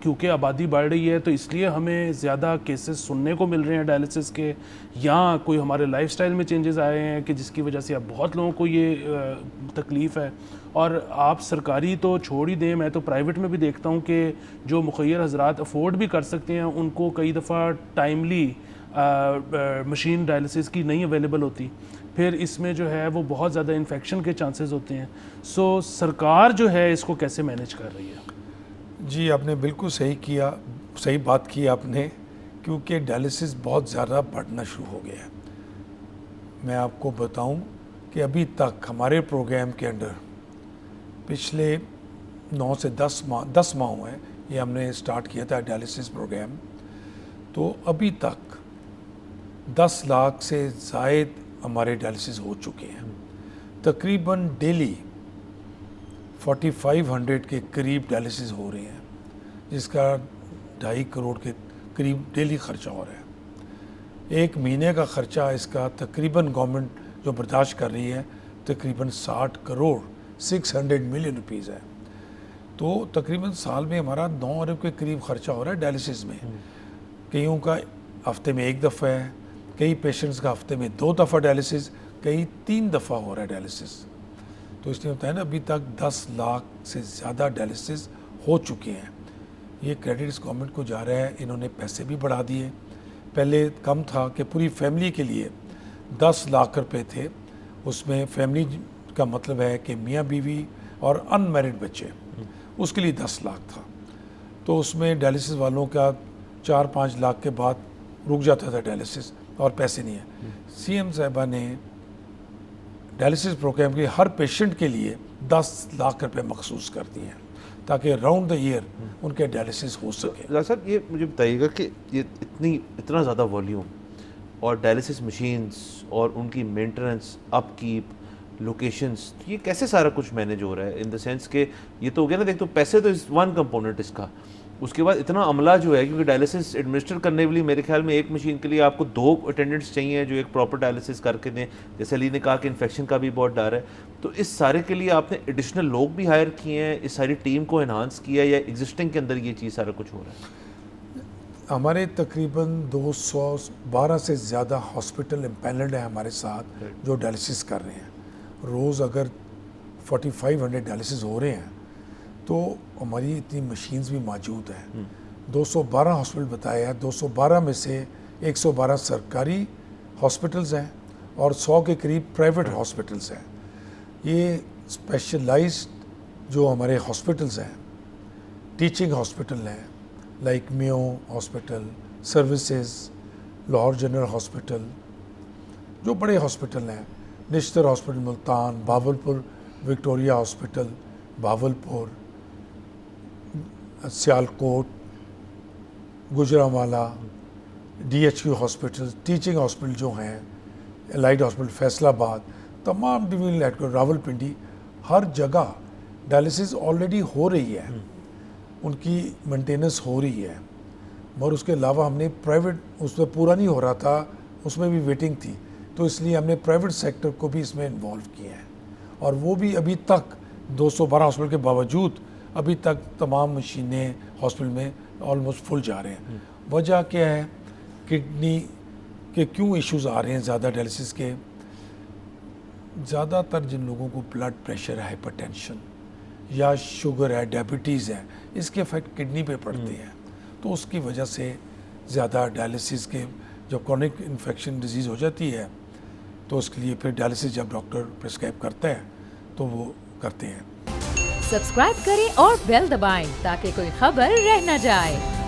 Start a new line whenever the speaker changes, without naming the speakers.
کیونکہ آبادی بڑھ رہی ہے تو اس لیے ہمیں زیادہ کیسز سننے کو مل رہے ہیں ڈائلسس کے، یا کوئی ہمارے لائف سٹائل میں چینجز آئے ہیں کہ جس کی وجہ سے اب بہت لوگوں کو یہ تکلیف ہے؟ اور آپ سرکاری تو چھوڑ ہی دیں، میں تو پرائیویٹ میں بھی دیکھتا ہوں کہ جو مخیر حضرات افورڈ بھی کر سکتے ہیں ان کو کئی دفعہ ٹائملی مشین ڈائلسس کی نہیں اویلیبل ہوتی، پھر اس میں جو ہے وہ بہت زیادہ انفیکشن کے چانسز ہوتے ہیں. سو سرکار جو ہے اس کو کیسے مینیج کر رہی ہے؟
جی آپ نے بالکل صحیح بات کی آپ نے، کیونکہ ڈائلسس بہت زیادہ بڑھنا شروع ہو گیا ہے. میں آپ کو بتاؤں کہ ابھی تک ہمارے پروگرام کے انڈر پچھلے 9 سے 10 ماہ ہوئے ہیں یہ ہم نے سٹارٹ کیا تھا ڈائلسس پروگرام، تو ابھی تک 10 لاکھ سے زائد ہمارے ڈائلسس ہو چکے ہیں. تقریباً ڈیلی 4500 کے قریب ڈائلسس ہو رہے ہیں، جس کا 2.5 کروڑ کے قریب ڈیلی خرچہ ہو رہا ہے. ایک مہینے کا خرچہ اس کا تقریباً گورنمنٹ جو برداشت کر رہی ہے تقریباً 60 کروڑ 600 ملین روپیز ہے. تو تقریباً سال میں ہمارا 9 ارب کے قریب خرچہ ہو رہا ہے ڈائلسس میں. کئیوں کا ہفتے میں 1 دفعہ ہے، کئی پیشنٹس کا ہفتے میں 2 دفعہ ڈائلسس، کئی 3 دفعہ ہو رہا ہے ڈائلسس. تو اس لیے ہوتا ہے نا ابھی تک 10 لاکھ سے زیادہ ڈائلسس ہو چکے ہیں. یہ کریڈٹ اس گورنمنٹ کو جا رہا ہے، انہوں نے پیسے بھی بڑھا دیے. پہلے کم تھا کہ پوری فیملی کے لیے 10 لاکھ روپے تھے، اس میں فیملی کا مطلب ہے کہ میاں بیوی اور ان میرڈ بچے، اس کے لیے 10 لاکھ تھا. تو اس میں ڈائلسس والوں کا 4-5 لاکھ کے بعد رک جاتا تھا ڈائلسس اور پیسے نہیں ہیں. سی ایم صاحبہ نے ڈائلسس پروگرام کے ہر پیشنٹ کے لیے 10 لاکھ روپے مخصوص کر دیے ہیں تاکہ راؤنڈ دا ایئر ان کے ڈائلسس ہو سکے.
ڈاکٹر صاحب یہ مجھے بتائیے گا کہ یہ اتنا زیادہ والیوم اور ڈائلسس مشینز اور ان کی مینٹیننس، اپ کیپ، لوکیشنز، یہ کیسے سارا کچھ مینیج ہو رہا ہے؟ ان دا سینس کہ یہ تو ہو گیا نا، دیکھ تو پیسے تو ون کمپوننٹ اس کا، اس کے بعد اتنا عملہ جو ہے، کیونکہ ڈائلسس ایڈمنسٹر کرنے کے لیے میرے خیال میں ایک مشین کے لیے آپ کو 2 اٹینڈنٹس چاہیے جو ایک پراپر ڈائلسس کر کے دیں. جیسے علی نے کہا کہ انفیکشن کا بھی بہت ڈر ہے، تو اس سارے کے لیے آپ نے ایڈیشنل لوگ بھی ہائر کیے ہیں، اس ساری ٹیم کو انہانس کیا ہے، یا ایگزسٹنگ کے اندر یہ چیز سارا کچھ ہو رہا ہے؟
ہمارے تقریباً 212 سے زیادہ ہاسپٹل امپینلڈ ہیں ہمارے ساتھ جو ڈائلسس کر رہے ہیں. روز اگر 4500 ڈائلسس ہو رہے ہیں تو ہماری اتنی مشینز بھی موجود ہیں. 212 ہاسپٹل بتایا ہے، 212 میں سے 112 سرکاری ہاسپٹلز ہیں اور 100 کے قریب پرائیویٹ ہاسپٹلز ہیں. یہ اسپیشلائزڈ جو ہمارے ہاسپٹلز ہیں، ٹیچنگ ہاسپٹل ہیں like Mayo hospital, services, Lahore general hospital, جو بڑے ہاسپٹل ہیں، Nishtar hospital Multan, Bahawalpur Victoria hospital Bahawalpur, Sialkot, Gujranwala, D H Q hospital, teaching hospital جو ہیں، الائڈ ہاسپٹل فیصل آباد، تمام ڈویژنل ہیڈ کوارٹر راولپنڈی، ہر جگہ ڈائلسس آلریڈی ہو رہی ہے، ان کی مینٹیننس ہو رہی ہے. اور اس کے علاوہ ہم نے پرائیویٹ، اس میں پورا نہیں ہو رہا تھا، اس میں بھی ویٹنگ تھی، تو اس لیے ہم نے پرائیویٹ سیکٹر کو بھی اس میں انوالو کیا ہے. اور وہ بھی ابھی تک 212 ہاسپٹل کے باوجود ابھی تک تمام مشینیں ہاسپٹل میں آلموسٹ فل جا رہے ہیں. وجہ کیا ہے؟ کڈنی کے کیوں ایشوز آ رہے ہیں زیادہ ڈائلسس کے؟ زیادہ تر جن لوگوں کو بلڈ پریشر ہے، ہائپر ٹینشن یا شوگر ہے، ڈائبٹیز ہے، اس کے افیکٹ کڈنی پہ پڑتے ہیں. تو اس کی وجہ سے زیادہ ڈائلسس کے جب کرونک انفیکشن ڈیزیز ہو جاتی ہے تو اس کے لیے پھر ڈائلسس جب ڈاکٹر پرسکرائب کرتا ہے تو وہ کرتے ہیں.
سبسکرائب کریں اور بیل دبائیں تاکہ کوئی خبر رہ نہ جائے.